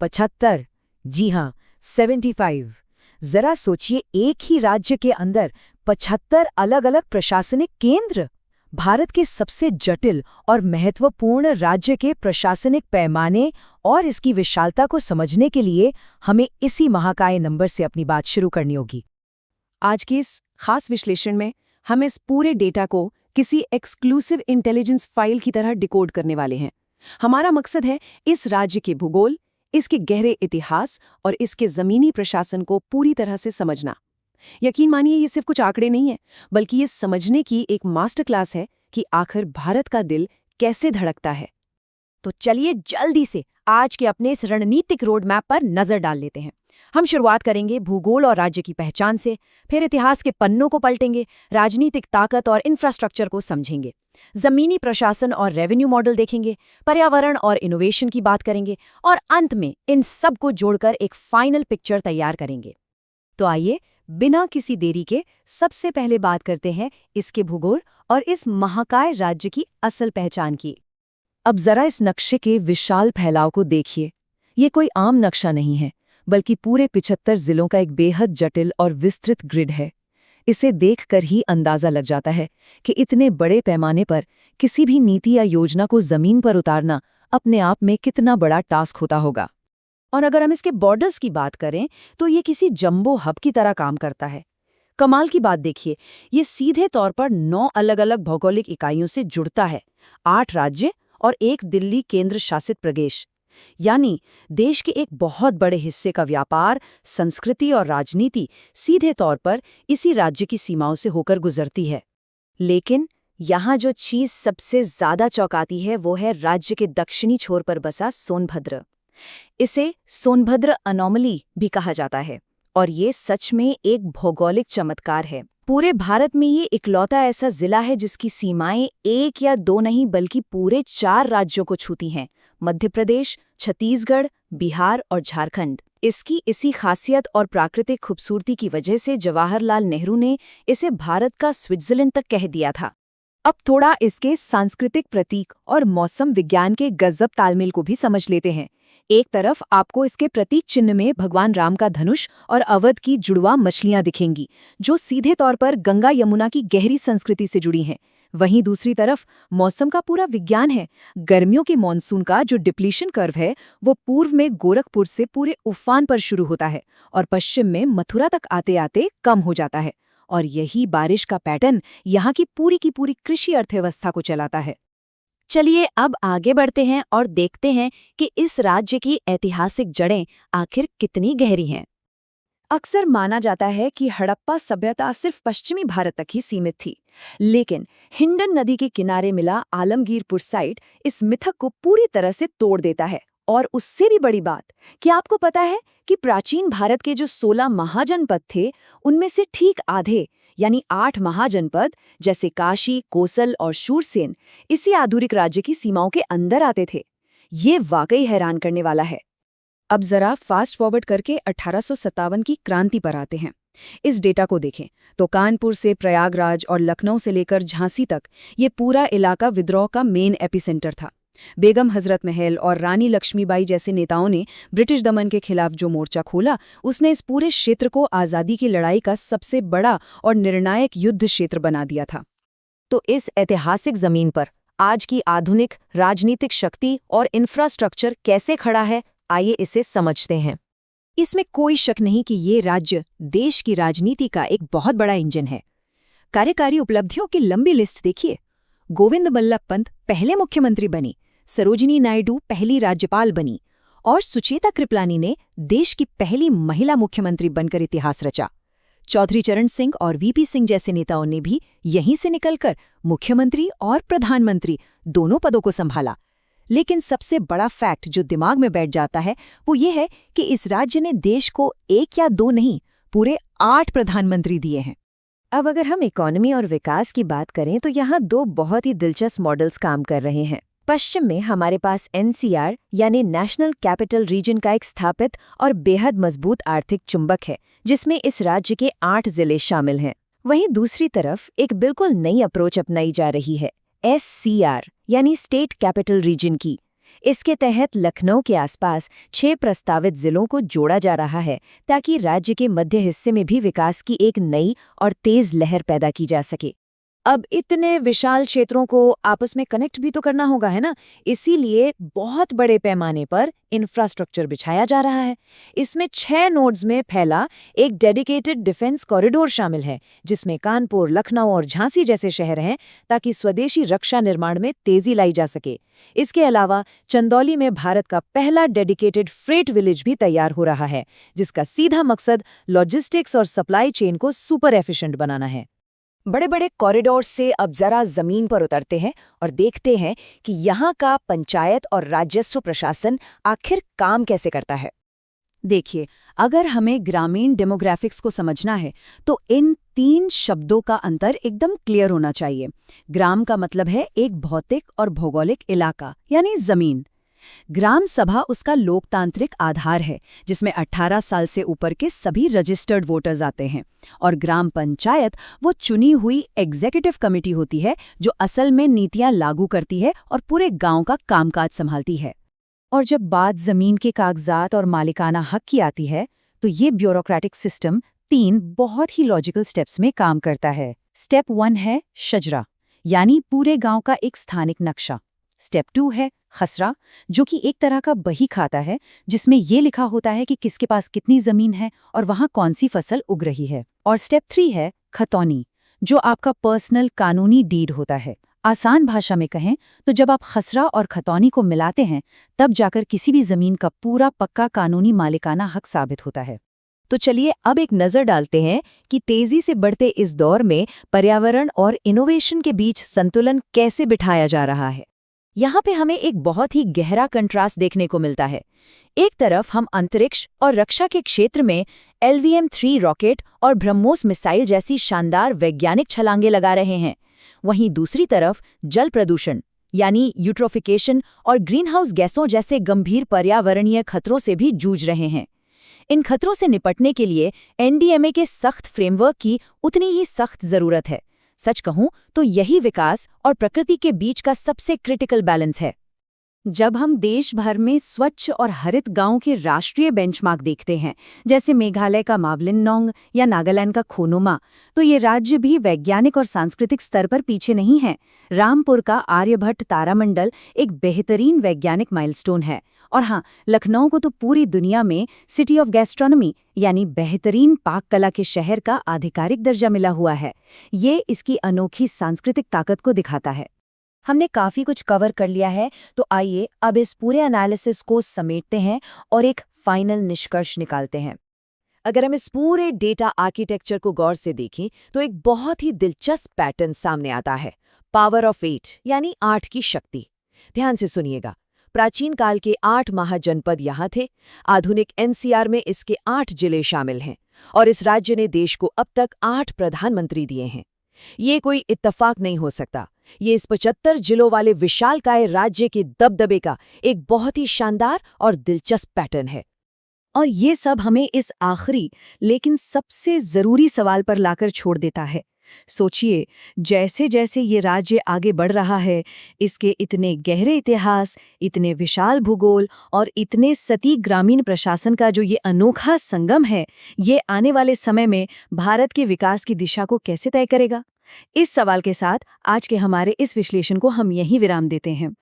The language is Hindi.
75। जी हाँ, 75। जरा सोचिए, एक ही राज्य के अंदर 75 अलग-अलग प्रशासनिक केंद्र। भारत के सबसे जटिल और महत्वपूर्ण राज्य के प्रशासनिक पैमाने और इसकी विशालता को समझने के लिए हमें इसी महाकाय नंबर से अपनी बात शुरू करनी होगी। आज के इस खास विश्लेषण में हम इस पूरे डेटा को किसी एक्सक्लूसिव इंटेलिजेंस फाइल की तरह डिकोड करने वाले हैं। हमारा मकसद है इस राज्य के भूगोल, इसके गहरे इतिहास और इसके जमीनी प्रशासन को पूरी तरह से समझना। यकीन मानिए, ये सिर्फ कुछ आंकड़े नहीं है, बल्कि ये समझने की एक मास्टर क्लास है कि आखिर भारत का दिल कैसे धड़कता है। तो चलिए जल्दी से आज के अपने इस रणनीतिक रोड मैप पर नजर डाल लेते हैं। हम शुरुआत करेंगे भूगोल और राज्य की पहचान से, फिर इतिहास के पन्नों को पलटेंगे, राजनीतिक ताकत और इंफ्रास्ट्रक्चर को समझेंगे, जमीनी प्रशासन और रेवेन्यू मॉडल देखेंगे, पर्यावरण और इनोवेशन की बात करेंगे और अंत में इन सब को जोड़कर एक फाइनल पिक्चर तैयार करेंगे। तो आइए, बिना किसी देरी के सबसे पहले बात करते हैं इसके भूगोल और इस महाकाय राज्य की असल पहचान की। अब जरा इस नक्शे के विशाल फैलाव को देखिए। ये कोई आम नक्शा नहीं है, बल्कि पूरे 75 जिलों का एक बेहद जटिल और विस्तृत ग्रिड है। इसे देखकर ही अंदाजा लग जाता है कि इतने बड़े पैमाने पर किसी भी नीति या योजना को जमीन पर उतारना अपने आप में कितना बड़ा टास्क होता होगा। और अगर हम इसके बॉर्डर्स की बात करें तो ये किसी जंबो हब की तरह काम करता है। कमाल की बात देखिए, ये सीधे तौर पर 9 अलग-अलग भौगोलिक इकाइयों से जुड़ता है, 8 राज्य और एक दिल्ली केंद्र शासित प्रदेश। यानी देश के एक बहुत बड़े हिस्से का व्यापार, संस्कृति और राजनीति सीधे तौर पर इसी राज्य की सीमाओं से होकर गुजरती है। लेकिन यहाँ जो चीज सबसे ज्यादा चौंकाती है वो है राज्य के दक्षिणी छोर पर बसा सोनभद्र। इसे सोनभद्र अनोमली भी कहा जाता है और ये सच में एक भौगोलिक चमत्कार है। पूरे भारत में ये इकलौता ऐसा जिला है जिसकी सीमाएं 1 या 2 नहीं बल्कि पूरे 4 राज्यों को छूती हैं: मध्य प्रदेश, छत्तीसगढ़, बिहार और झारखंड। इसकी इसी खासियत और प्राकृतिक खूबसूरती की वजह से जवाहरलाल नेहरू ने इसे भारत का स्विट्जरलैंड तक कह दिया था। अब थोड़ा इसके सांस्कृतिक प्रतीक और मौसम विज्ञान के गजब तालमेल को भी समझ लेते हैं। एक तरफ आपको इसके प्रतीक चिन्ह में भगवान राम का धनुष और अवध की जुड़वा मछलियां दिखेंगी, जो सीधे तौर पर गंगा यमुना की गहरी संस्कृति से जुड़ी हैं। वहीं दूसरी तरफ मौसम का पूरा विज्ञान है। गर्मियों के मॉनसून का जो डिप्लीशन कर्व है वो पूर्व में गोरखपुर से पूरे उफान पर शुरू होता है और पश्चिम में मथुरा तक आते आते कम हो जाता है। और यही बारिश का पैटर्न यहाँ की पूरी कृषि अर्थव्यवस्था को चलाता है। चलिए अब आगे बढ़ते हैं और देखते हैं कि इस राज्य की ऐतिहासिक जड़ें आखिर कितनी गहरी हैं। अक्सर माना जाता है कि हड़प्पा सभ्यता सिर्फ पश्चिमी भारत तक ही सीमित थी, लेकिन हिंडन नदी के किनारे मिला आलमगीरपुर साइट इस मिथक को पूरी तरह से तोड़ देता है। और उससे भी बड़ी बात, क्या आपको पता है कि प्राचीन भारत के जो 16 महाजनपद थे, उनमें से ठीक आधे यानी 8 महाजनपद जैसे काशी, कोसल और शूरसेन इसी आधुनिक राज्य की सीमाओं के अंदर आते थे। ये वाकई हैरान करने वाला है। अब जरा फास्ट फॉरवर्ड करके 1857 की क्रांति पर आते हैं। इस डेटा को देखें तो कानपुर से प्रयागराज और लखनऊ से लेकर झांसी तक ये पूरा इलाका विद्रोह का मेन एपिसेंटर था। बेगम हजरत महल और रानी लक्ष्मीबाई जैसे नेताओं ने ब्रिटिश दमन के खिलाफ जो मोर्चा खोला, उसने इस पूरे क्षेत्र को आज़ादी की लड़ाई का सबसे बड़ा और निर्णायक युद्ध क्षेत्र बना दिया था। तो इस ऐतिहासिक जमीन पर आज की आधुनिक राजनीतिक शक्ति और इंफ्रास्ट्रक्चर कैसे खड़ा है, आइए इसे समझते हैं। इसमें कोई शक नहीं कि ये राज्य देश की राजनीति का एक बहुत बड़ा इंजन है। कार्यकारी उपलब्धियों की लंबी लिस्ट देखिए। गोविंद बल्लभ पंत पहले मुख्यमंत्री बनी, सरोजिनी नायडू पहली राज्यपाल बनी और सुचेता कृपलानी ने देश की पहली महिला मुख्यमंत्री बनकर इतिहास रचा। चौधरी चरण सिंह और वीपी सिंह जैसे नेताओं ने भी यहीं से निकलकर मुख्यमंत्री और प्रधानमंत्री दोनों पदों को संभाला। लेकिन सबसे बड़ा फैक्ट जो दिमाग में बैठ जाता है वो ये है कि इस राज्य ने देश को 1 या 2 नहीं, पूरे 8 प्रधानमंत्री दिए हैं। अब अगर हम इकोनॉमी और विकास की बात करें तो यहाँ 2 बहुत ही दिलचस्प मॉडल्स काम कर रहे हैं। पश्चिम में हमारे पास एनसीआर यानी नेशनल कैपिटल रीजन का एक स्थापित और बेहद मजबूत आर्थिक चुंबक है, जिसमें इस राज्य के 8 जिले शामिल हैं। वहीं दूसरी तरफ एक बिल्कुल नई अप्रोच अपनाई जा रही है, एससीआर यानी स्टेट कैपिटल रीजन की। इसके तहत लखनऊ के आसपास 6 प्रस्तावित जिलों को जोड़ा जा रहा है ताकि राज्य के मध्य हिस्से में भी विकास की एक नई और तेज लहर पैदा की जा सके। अब इतने विशाल क्षेत्रों को आपस में कनेक्ट भी तो करना होगा, है ना? इसीलिए बहुत बड़े पैमाने पर इंफ्रास्ट्रक्चर बिछाया जा रहा है। इसमें 6 नोड्स में फैला एक डेडिकेटेड डिफेंस कॉरिडोर शामिल है, जिसमें कानपुर, लखनऊ और झांसी जैसे शहर हैं, ताकि स्वदेशी रक्षा निर्माण में तेजी लाई जा सके। इसके अलावा चंदौली में भारत का पहला डेडिकेटेड फ्रेट विलेज भी तैयार हो रहा है, जिसका सीधा मकसद लॉजिस्टिक्स और सप्लाई चेन को सुपर एफिशिएंट बनाना है। बड़े बड़े कॉरिडोर से अब जरा जमीन पर उतरते हैं और देखते हैं कि यहाँ का पंचायत और राजस्व प्रशासन आखिर काम कैसे करता है। देखिए, अगर हमें ग्रामीण डेमोग्राफिक्स को समझना है तो इन 3 शब्दों का अंतर एकदम क्लियर होना चाहिए। ग्राम का मतलब है एक भौतिक और भौगोलिक इलाका, यानी जमीन। ग्राम सभा उसका लोकतांत्रिक आधार है, जिसमें 18 साल से ऊपर के सभी रजिस्टर्ड वोटर्स आते हैं। और ग्राम पंचायत वो चुनी हुई एग्जीक्यूटिव कमेटी होती है जो असल में नीतियां लागू करती है और पूरे गांव का कामकाज संभालती है। और जब बात जमीन के कागजात और मालिकाना हक की आती है तो ये ब्यूरोक्रेटिक सिस्टम 3 बहुत ही लॉजिकल स्टेप्स में काम करता है। स्टेप 1 है शजरा, यानी पूरे गांव का एक स्थानिक नक्शा। स्टेप 2 है खसरा, जो कि एक तरह का बही खाता है जिसमें ये लिखा होता है कि किसके पास कितनी जमीन है और वहां कौन सी फसल उग रही है। और स्टेप 3 है खतौनी, जो आपका पर्सनल कानूनी डीड होता है। आसान भाषा में कहें तो जब आप खसरा और खतौनी को मिलाते हैं तब जाकर किसी भी जमीन का पूरा पक्का कानूनी मालिकाना हक साबित होता है। तो चलिए अब एक नज़र डालते हैं कि तेजी से बढ़ते इस दौर में पर्यावरण और इनोवेशन के बीच संतुलन कैसे बिठाया जा रहा है। यहाँ पे हमें एक बहुत ही गहरा कंट्रास्ट देखने को मिलता है। एक तरफ हम अंतरिक्ष और रक्षा के क्षेत्र में LVM-3 रॉकेट और ब्रह्मोस मिसाइल जैसी शानदार वैज्ञानिक छलांगे लगा रहे हैं, वहीं दूसरी तरफ जल प्रदूषण यानी यूट्रोफिकेशन और ग्रीनहाउस गैसों जैसे गंभीर पर्यावरणीय खतरों से भी जूझ रहे हैं। इन खतरों से निपटने के लिए NDMA के सख्त फ्रेमवर्क की उतनी ही सख्त जरूरत है। सच कहूं तो यही विकास और प्रकृति के बीच का सबसे क्रिटिकल बैलेंस है। जब हम देश भर में स्वच्छ और हरित गांवों के राष्ट्रीय बेंचमार्क देखते हैं, जैसे मेघालय का मावलिन या नागालैंड का खोनुमा, तो ये राज्य भी वैज्ञानिक और सांस्कृतिक स्तर पर पीछे नहीं हैं। रामपुर का आर्यभट्ट तारामंडल एक बेहतरीन वैज्ञानिक माइलस्टोन है। और हाँ, लखनऊ को तो पूरी दुनिया में सिटी ऑफ गैस्ट्रोनॉमी यानी बेहतरीन पाक कला के शहर का आधिकारिक दर्जा मिला हुआ है। ये इसकी अनोखी सांस्कृतिक ताकत को दिखाता है। हमने काफ़ी कुछ कवर कर लिया है, तो आइए अब इस पूरे एनालिसिस को समेटते हैं और एक फाइनल निष्कर्ष निकालते हैं। अगर हम इस पूरे डेटा आर्किटेक्चर को गौर से देखें तो एक बहुत ही दिलचस्प पैटर्न सामने आता है। पावर ऑफ 8 यानी 8 की शक्ति। ध्यान से सुनिएगा। प्राचीन काल के 8 महाजनपद यहाँ थे। आधुनिक NCR में इसके 8 जिले शामिल हैं और इस राज्य ने देश को अब तक 8 प्रधानमंत्री दिए हैं। ये कोई इत्तेफाक नहीं हो सकता। ये इस 75 जिलों वाले विशालकाय राज्य के दबदबे का एक बहुत ही शानदार और दिलचस्प पैटर्न है। और ये सब हमें इस आखिरी लेकिन सबसे ज़रूरी सवाल पर लाकर छोड़ देता है। सोचिए, जैसे जैसे ये राज्य आगे बढ़ रहा है, इसके इतने गहरे इतिहास, इतने विशाल भूगोल और इतने सटीक ग्रामीण प्रशासन का जो ये अनोखा संगम है, ये आने वाले समय में भारत के विकास की दिशा को कैसे तय करेगा? इस सवाल के साथ आज के हमारे इस विश्लेषण को हम यहीं विराम देते हैं।